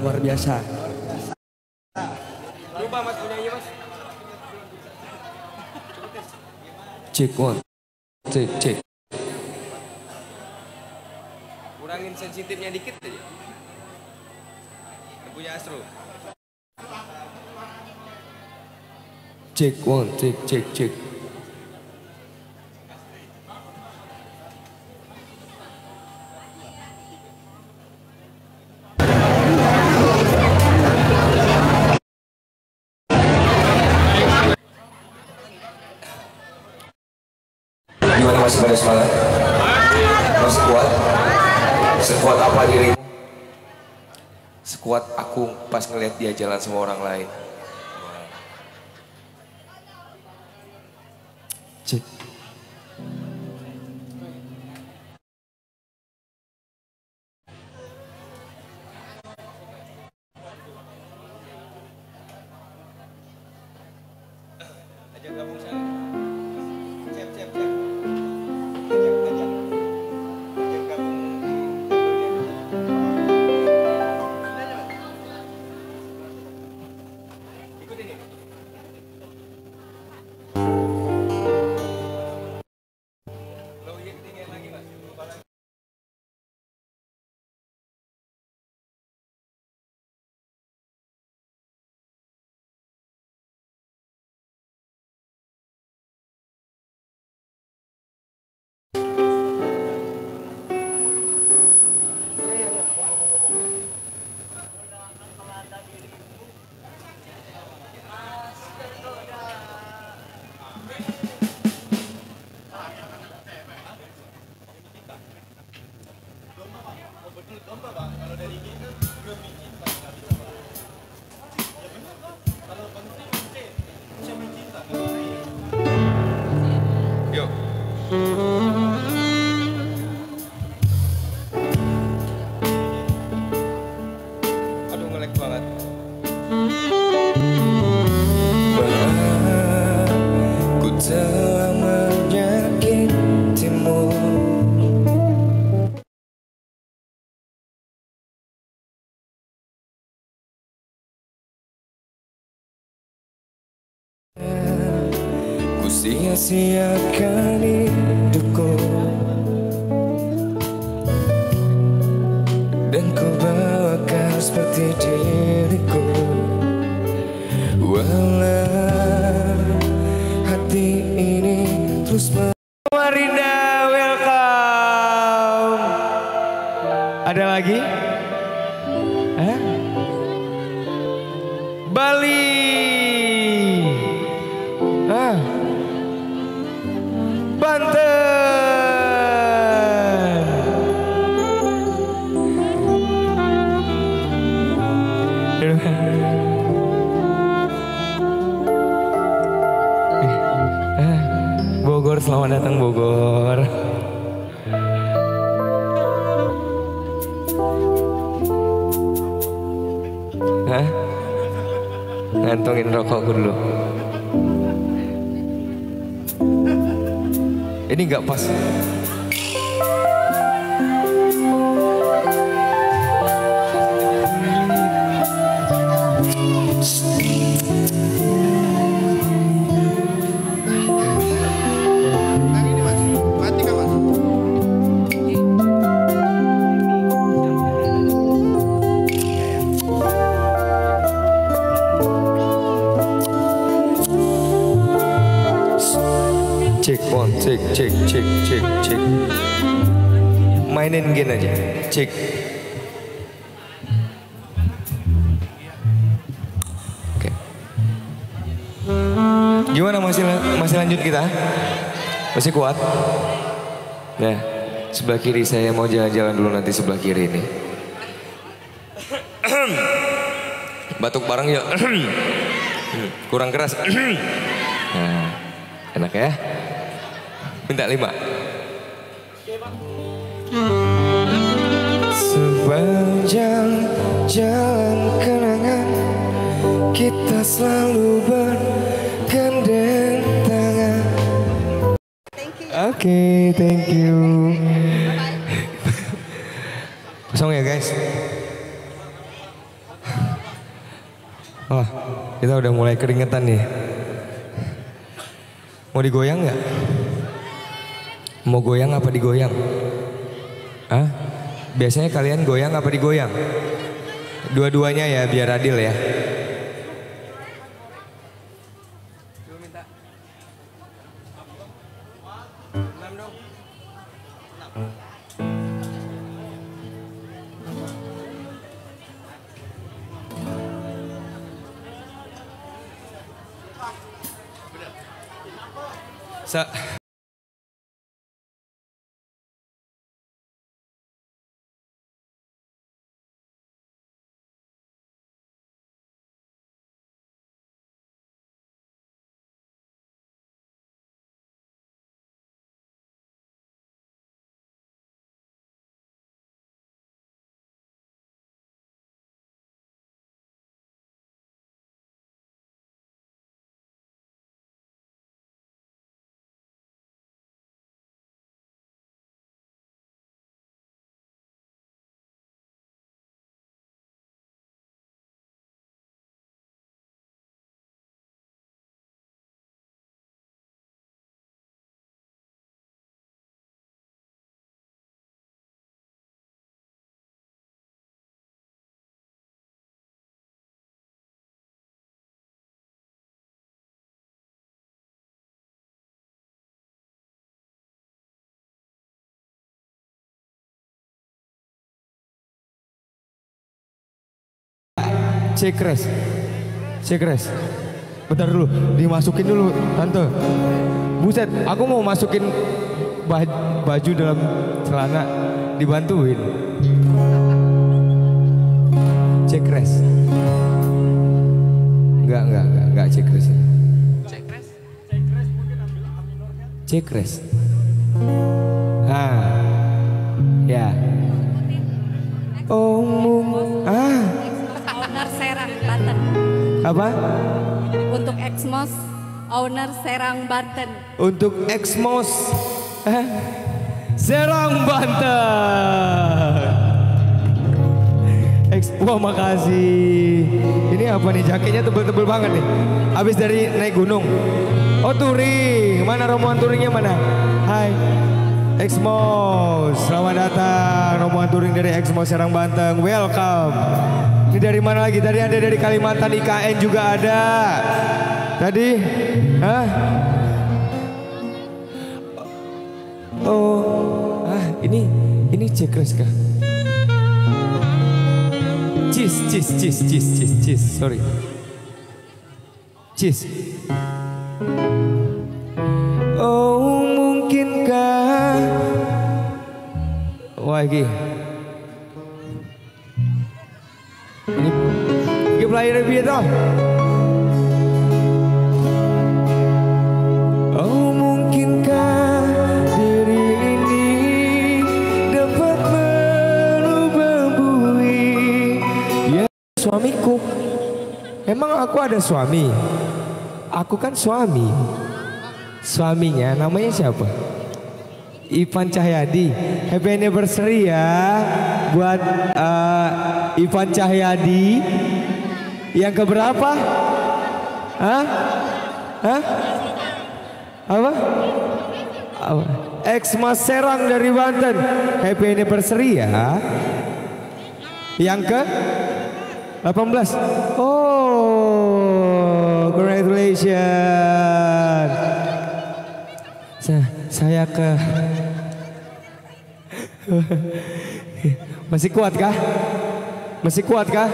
Luar biasa. Lupa mas punyanya mas. Cek one. Cek. Kurangin sensitifnya dikit aja. Punya Astro. Cek one. Cek. Gimana masih pada semangat? Masih kuat? Sekuat apa dirimu? Sekuat aku pas ngeliat dia jalan sama orang lain. Cek. Ajak gabung saya. Siap. Ajak gabung. Ikutin ini. Lo iya ketinggian lagi mas. Lupa lagi. Yuk. Aduh nge-lag banget. Ku telah menyakitimu. Ku sia-siakan hidupku dan ku bawakan seperti diriku. Walau hati ini terus Marinda, welcome. Ada lagi? Hah? Bali. Ah. Banten. Bogor, selamat datang Bogor. Hah? Ngantongin rokokku dulu. Ini nggak pas. Cek one, cek. Mainin gen aja, cek. Oke. Gimana masih lanjut kita? Masih kuat? Nah, sebelah kiri saya mau jalan-jalan dulu nanti sebelah kiri ini. Batuk bareng yuk. Kurang keras. Nah, enak ya? Minta 5. Sepanjang jalan kenangan kita selalu bergandeng tangan. Oke, thank you. Kosong ya guys. Wah, kita udah mulai keringetan nih. Mau digoyang nggak? Mau goyang apa digoyang? Hah? Biasanya kalian goyang apa digoyang? Dua-duanya ya biar adil ya. Cekres. Bentar dulu, dimasukin dulu tante. Buset, aku mau masukin baju dalam celana, dibantuin. Cekres. Enggak cekres. Cekres. Ya. Owner Serang Banten. Apa? Untuk Exmos Owner Serang Banten. Untuk Exmos Serang Banten. Wah makasih. Ini apa nih, jaketnya tebel-tebel banget nih. Habis dari naik gunung. Oh touring. Mana rombongan touringnya mana? Hai Exmos, selamat datang rombongan touring dari Exmos Serang Banten. Welcome. Ini dari mana lagi? Tadi ada dari Kalimantan, IKN juga ada. Tadi, ini Cekres kah? Cheese, sorry. Cheese. Oh mungkinkah? Wah ini player lebih itu. Oh mungkinkah diri ini dapat merubah bumi ya suamiku. Emang aku ada suami? Aku kan suami. Suaminya namanya siapa? Ivan Cahyadi. Happy anniversary ya buat Ivan Cahyadi. Yang keberapa? Apa? Exmos Serang dari Banten. Happy anniversary ya. Yang ke 18. Oh, congratulations. Saya ke Masih kuat kah?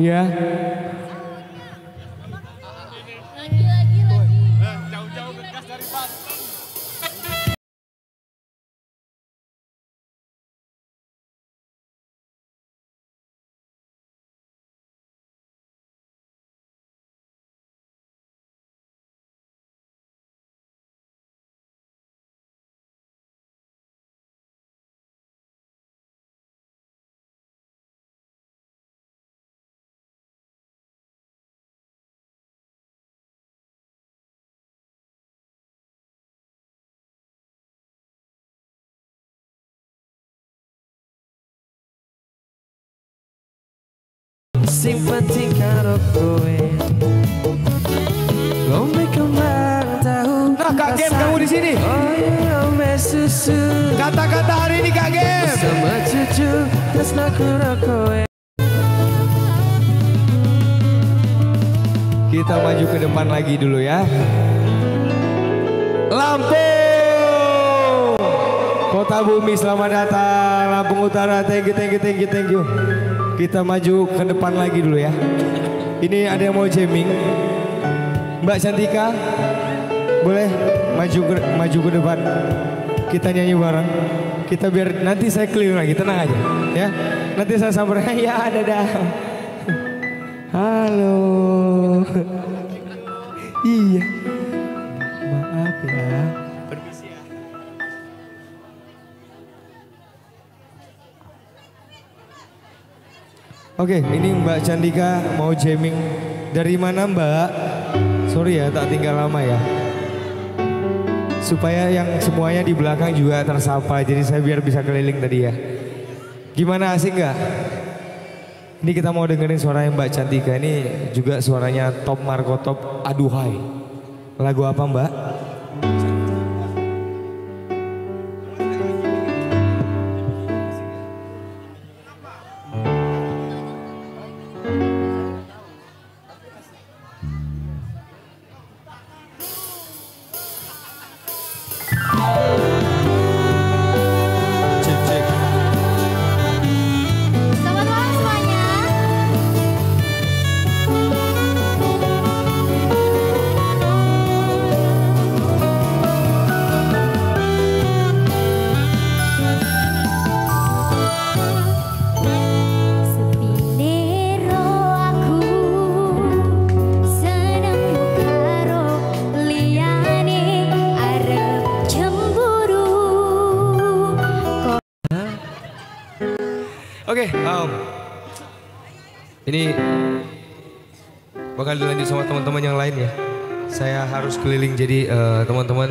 Ya. sing penting karo kowe. Ngombe kembang tahu. Nah, Kak Gem, kamu di sini. Oh ya, ngombe susu. Kata-kata hari ini Kak Gem. Sama cucu, tresno karo kowe. Kita maju ke depan lagi dulu ya. Lampung, Kota Bumi, selamat datang. Lampung Utara, thank you, thank you, thank you, thank you. Kita maju ke depan lagi dulu ya. Ini ada yang mau jamming. Mbak Cantika, boleh maju ke depan. Kita nyanyi bareng. Kita biar nanti saya keliling lagi, tenang aja ya. Nanti saya samperin, ya dadah. Halo. Iya. Maaf ya. Permisi ya. Oke, ini Mbak Cantika mau jamming. Dari mana Mbak? Sorry ya, tak tinggal lama ya. Supaya yang semuanya di belakang juga tersapa. Jadi saya biar bisa keliling tadi ya. Gimana, asik nggak? Ini kita mau dengerin suaranya Mbak Cantika. Ini juga suaranya Top Marco Top, Aduhai. Lagu apa Mbak? Selamat malam semuanya. Sepinero aku seneng karo liyane arep cemburu. Oke, ini bakal dilanjut sama teman-teman yang lain ya. Saya harus keliling, jadi teman-teman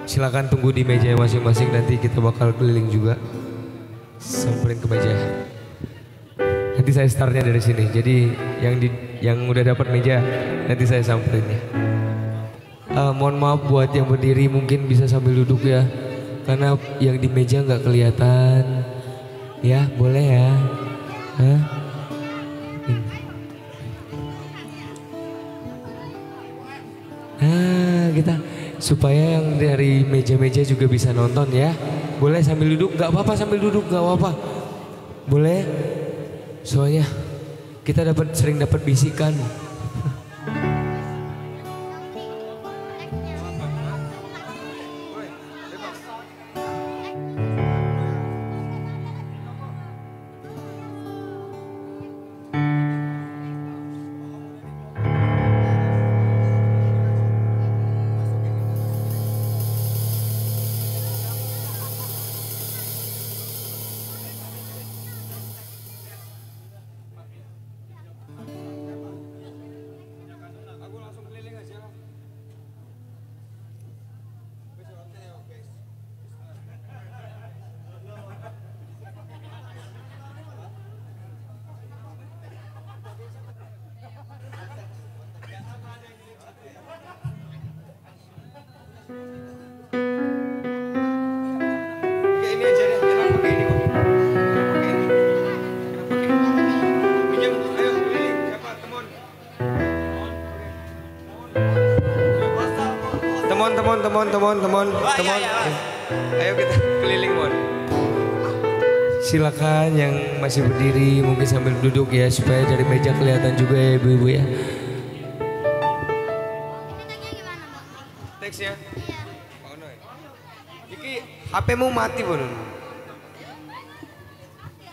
silakan tunggu di meja masing-masing. Nanti kita bakal keliling juga, samperin ke meja. Nanti saya startnya dari sini. Jadi yang udah dapat meja nanti saya samperin ya. Mohon maaf buat yang berdiri, mungkin bisa sambil duduk ya, karena yang di meja nggak kelihatan. Ya, boleh ya. Hah? Nah, kita supaya yang dari meja-meja juga bisa nonton ya. Boleh sambil duduk, nggak apa-apa sambil duduk, nggak apa-apa. Boleh. Soalnya kita sering dapat bisikan. Ini aja deh, kita pakai ini kok. Pakai ini. Pinjam, ayo keliling. Siapa? Teman. Teman. Ayo kita keliling, Mon. Silakan yang masih berdiri mungkin sambil duduk ya, supaya dari meja kelihatan juga ya ibu-ibu ya. Teksnya? Oh no. Iki HP-mu mati Bon.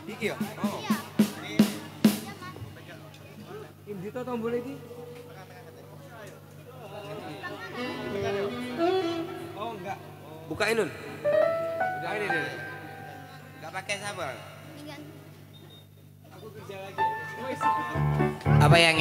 Iki ya? Oh. Ini to tombol iki. Oh enggak. Bukain Nun. Udah ini deh. Enggak pakai sabar. Aku kerja lagi. Apa yang